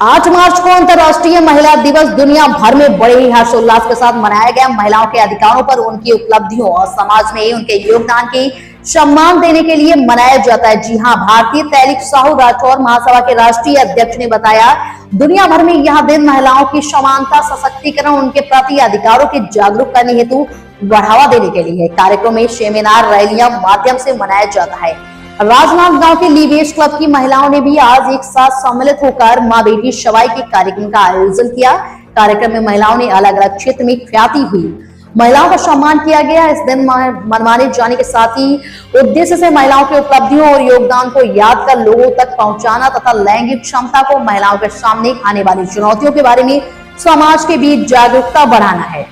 8 मार्च को अंतर्राष्ट्रीय महिला दिवस दुनिया भर में बड़े ही हर्षोल्लास के साथ मनाया गया। महिलाओं के अधिकारों पर, उनकी उपलब्धियों और समाज में उनके योगदान की सम्मान देने के लिए मनाया जाता है। जी हां, भारतीय तैलिक साहू राठौर महासभा के राष्ट्रीय अध्यक्ष ने बताया, दुनिया भर में यह दिन महिलाओं की समानता, सशक्तिकरण, उनके प्रति अधिकारों की जागरूक करने हेतु बढ़ावा देने के लिए कार्यक्रम में सेमिनार, रैलियां माध्यम से मनाया जाता है। राजनांद गांव के लीवेज क्लब की महिलाओं ने भी आज एक साथ सम्मिलित होकर मां बेटी सवाई के कार्यक्रम का आयोजन किया। कार्यक्रम में महिलाओं ने अलग अलग क्षेत्र में ख्याति हुई महिलाओं का सम्मान किया गया। इस दिन मनमाने जाने के साथ ही उद्देश्य से महिलाओं की उपलब्धियों और योगदान को याद कर लोगों तक पहुंचाना तथा लैंगिक क्षमता को, महिलाओं के सामने आने वाली चुनौतियों के बारे में समाज के बीच जागरूकता बढ़ाना है।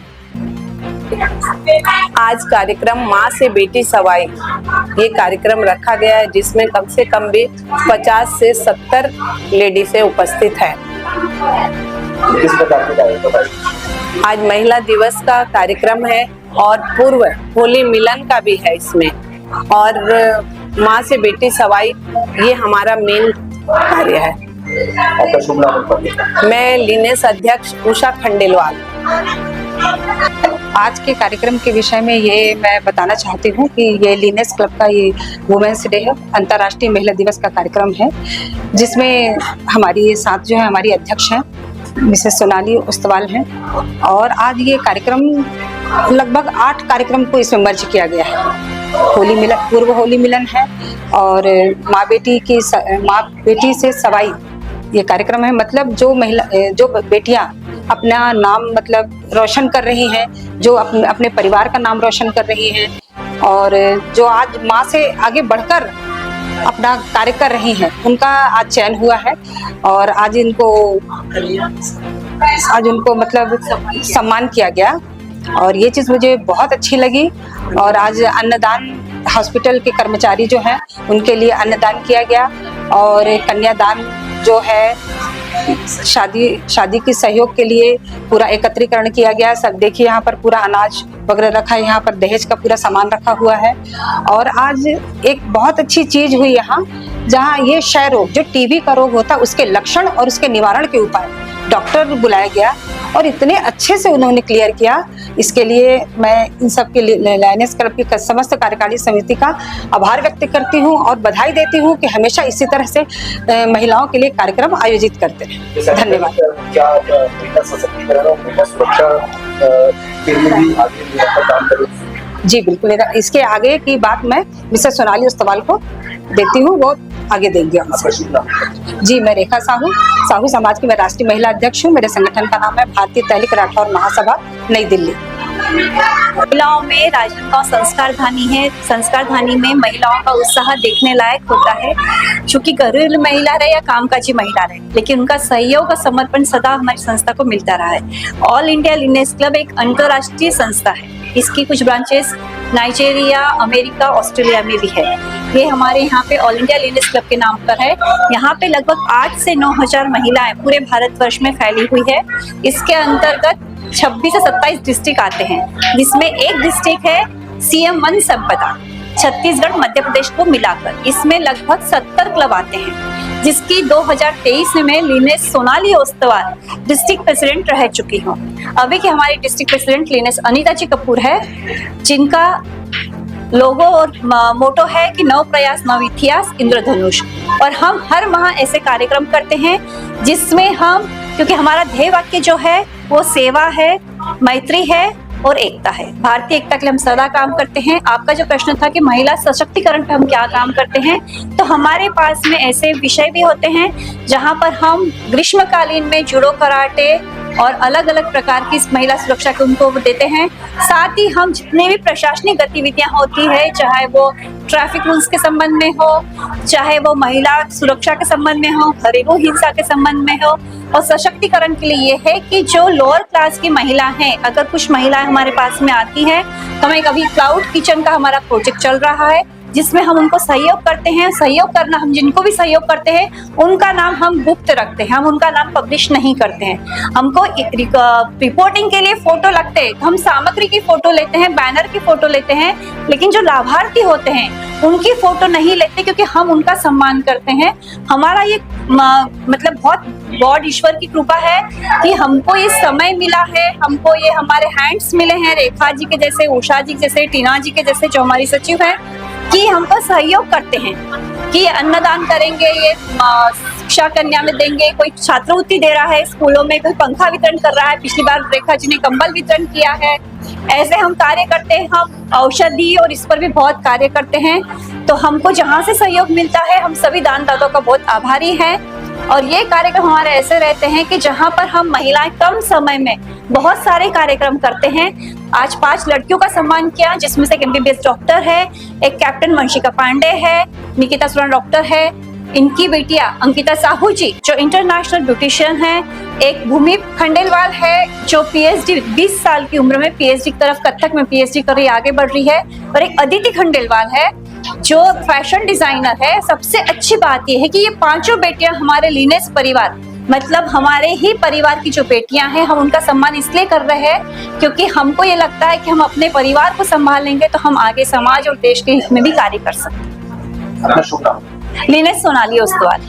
आज कार्यक्रम माँ से बेटी सवाई ये कार्यक्रम रखा गया है, जिसमें कम से कम भी 50 से 70 लेडीज़ उपस्थित है। किस प्रकार का आज महिला दिवस का कार्यक्रम है और पूर्व होली मिलन का भी है इसमें, और माँ से बेटी सवाई ये हमारा मेन कार्य है। आपका शुभ नाम? मैं लीनेस अध्यक्ष उषा खंडेलवाल। आज के कार्यक्रम के विषय में ये मैं बताना चाहती हूँ कि ये लीनेस क्लब का ये वुमेन्स डे है, अंतर्राष्ट्रीय महिला दिवस का कार्यक्रम है, जिसमें हमारी साथ जो है हमारी अध्यक्ष हैं मिसेस सोनाली उस्तवाल हैं। और आज ये कार्यक्रम लगभग 8 कार्यक्रम को इसमें मर्ज किया गया है। होली मिलन, पूर्व होली मिलन है, और माँ बेटी से सवाई ये कार्यक्रम है। मतलब जो बेटियां अपना नाम मतलब रोशन कर रही हैं, जो अपने परिवार का नाम रोशन कर रही हैं, और जो आज माँ से आगे बढ़कर अपना कार्य कर रही हैं, उनका आज चयन हुआ है। और आज उनको मतलब सम्मान किया गया, और ये चीज़ मुझे बहुत अच्छी लगी। और आज अन्नदान, हॉस्पिटल के कर्मचारी जो हैं उनके लिए अन्नदान किया गया, और कन्यादान जो है शादी की सहयोग के लिए पूरा एकत्रीकरण किया गया। सब देखिए यहाँ पर पूरा अनाज वगैरह रखा है, यहाँ पर दहेज का पूरा सामान रखा हुआ है। और आज एक बहुत अच्छी चीज हुई यहाँ, जहाँ ये क्षय रोग, जो टीबी का रोग होता है, उसके लक्षण और उसके निवारण के उपाय डॉक्टर बुलाया गया, और इतने अच्छे से उन्होंने क्लियर किया। इसके लिए मैं इन सब के लिए लायनेस क्लब की समस्त कार्यकारिणी समिति का आभार व्यक्त करती हूँ और बधाई देती हूँ कि हमेशा इसी तरह से महिलाओं के लिए कार्यक्रम आयोजित करते हैं। धन्यवाद। क्या महिला सशक्तिकरण और महिला सुरक्षा के लिए भी आगे काम करें? जी बिल्कुल, इसके आगे की बात मैं मिसेस सोनाली उस्तवाल को देती हूँ, वो आगे देंगे। जी, मैं रेखा साहू समाज की मैं राष्ट्रीय महिला अध्यक्ष हूँ। मेरे संगठन का नाम है भारतीय तैलिक राठौर महासभा, नई दिल्ली। महिलाओं में राजनांदगांव संस्कार धानी है। संस्कार धानी में महिलाओं का उत्साह देखने लायक होता है, चूंकि घरेलू महिला रहे या कामकाजी महिला रहे, लेकिन उनका सहयोग और समर्पण सदा हमारी संस्था को मिलता रहा है। ऑल इंडिया लीनेस क्लब एक अंतर्राष्ट्रीय संस्था है। इसकी कुछ ब्रांचेस नाइजीरिया, अमेरिका, ऑस्ट्रेलिया में भी है। ये हमारे यहाँ पे ऑल इंडिया लीनेस क्लब के नाम पर है। यहाँ पे लगभग 8 से 9 हजार महिलाएं पूरे भारतवर्ष में फैली हुई है। इसके अंतर्गत 26 से 27 डिस्ट्रिक्ट आते हैं, जिसमें एक डिस्ट्रिक्ट है CM 1 संपदा, छत्तीसगढ़ मध्य प्रदेश को मिलाकर। इसमें लगभग 70 क्लब आते हैं, जिसकी 2023 में लीनेस सोनाली उस्तवाल डिस्ट्रिक्ट प्रेसिडेंट रह चुकी हूँ। अभी की हमारी डिस्ट्रिक्ट प्रेसिडेंट लीनेस अनीता जी कपूर है, जिनका लोगो और मोटो है कि नव प्रयास नव इतिहास इंद्रधनुष। और हम हर माह ऐसे कार्यक्रम करते हैं जिसमें हम, क्योंकि हमारा ध्येय वाक्य जो है वो सेवा है, मैत्री है और एकता है। भारतीय एकता के लिए हम सदा काम करते हैं। आपका जो प्रश्न था कि महिला सशक्तिकरण पे हम क्या काम करते हैं, तो हमारे पास में ऐसे विषय भी होते हैं जहां पर हम ग्रीष्मकालीन में जूडो, कराटे और अलग अलग प्रकार की महिला सुरक्षा के उनको देते हैं। साथ ही हम जितने भी प्रशासनिक गतिविधियां होती है, चाहे वो ट्रैफिक रूल्स के संबंध में हो, चाहे वो महिला सुरक्षा के संबंध में हो, घरेलू हिंसा के संबंध में हो, और सशक्तिकरण के लिए ये है कि जो लोअर क्लास की महिला हैं, अगर कुछ महिलाएं हमारे पास में आती हैं, तो हमें कभी क्लाउड किचन का हमारा प्रोजेक्ट चल रहा है, जिसमें हम उनको सहयोग करते हैं। सहयोग करना, हम जिनको भी सहयोग करते हैं उनका नाम हम गुप्त रखते हैं, हम उनका नाम पब्लिश नहीं करते हैं। हमको रिपोर्टिंग के लिए फोटो लगते हैं, हम सामग्री की फोटो लेते हैं, बैनर की फोटो लेते हैं, लेकिन जो लाभार्थी होते हैं उनकी फोटो नहीं लेते, क्योंकि हम उनका सम्मान करते हैं। हमारा ये मतलब बहुत गॉड ईश्वर की कृपा है कि हमको ये समय मिला है, हमको ये हमारे हैंड्स मिले हैं, रेखा जी के जैसे, उषा जी जैसे, टीना जी के जैसे जो हमारी सचिव हैं, कि हमको सहयोग करते हैं कि अन्नदान करेंगे, ये शिक्षा कन्या में देंगे, कोई छात्रवृत्ति दे रहा है स्कूलों में, कोई पंखा वितरण कर रहा है, पिछली बार रेखा जी ने कंबल वितरण किया है। ऐसे हम कार्य करते हैं, हम औषधि और इस पर भी बहुत कार्य करते हैं। तो हमको जहाँ से सहयोग मिलता है हम सभी दानदाताओं का बहुत आभारी हैं। और ये कार्यक्रम हमारे ऐसे रहते हैं कि जहाँ पर हम महिलाएं कम समय में बहुत सारे कार्यक्रम करते हैं। आज 5 लड़कियों का सम्मान किया, जिसमें से एक MBBS डॉक्टर है, एक कैप्टन वंशिका पांडे है, निकिता सुरान डॉक्टर है, इनकी बेटिया अंकिता साहू जी जो इंटरनेशनल ब्यूटिशियन है, एक भूमि खंडेलवाल है जो PhD 20 साल की उम्र में PhD की तरफ कथक में PhD कर रही आगे बढ़ रही है, और एक अदिति खंडेलवाल है जो फैशन डिजाइनर है। सबसे अच्छी बात यह है कि ये 5 बेटियां हमारे लीनेस परिवार, मतलब हमारे ही परिवार की जो बेटियां हैं, हम उनका सम्मान इसलिए कर रहे हैं क्योंकि हमको ये लगता है कि हम अपने परिवार को संभालेंगे तो हम आगे समाज और देश के हित में भी कार्य कर सकते हैं। अपना शुभ नाम। लीनेस सोनाली ओस्तवाल।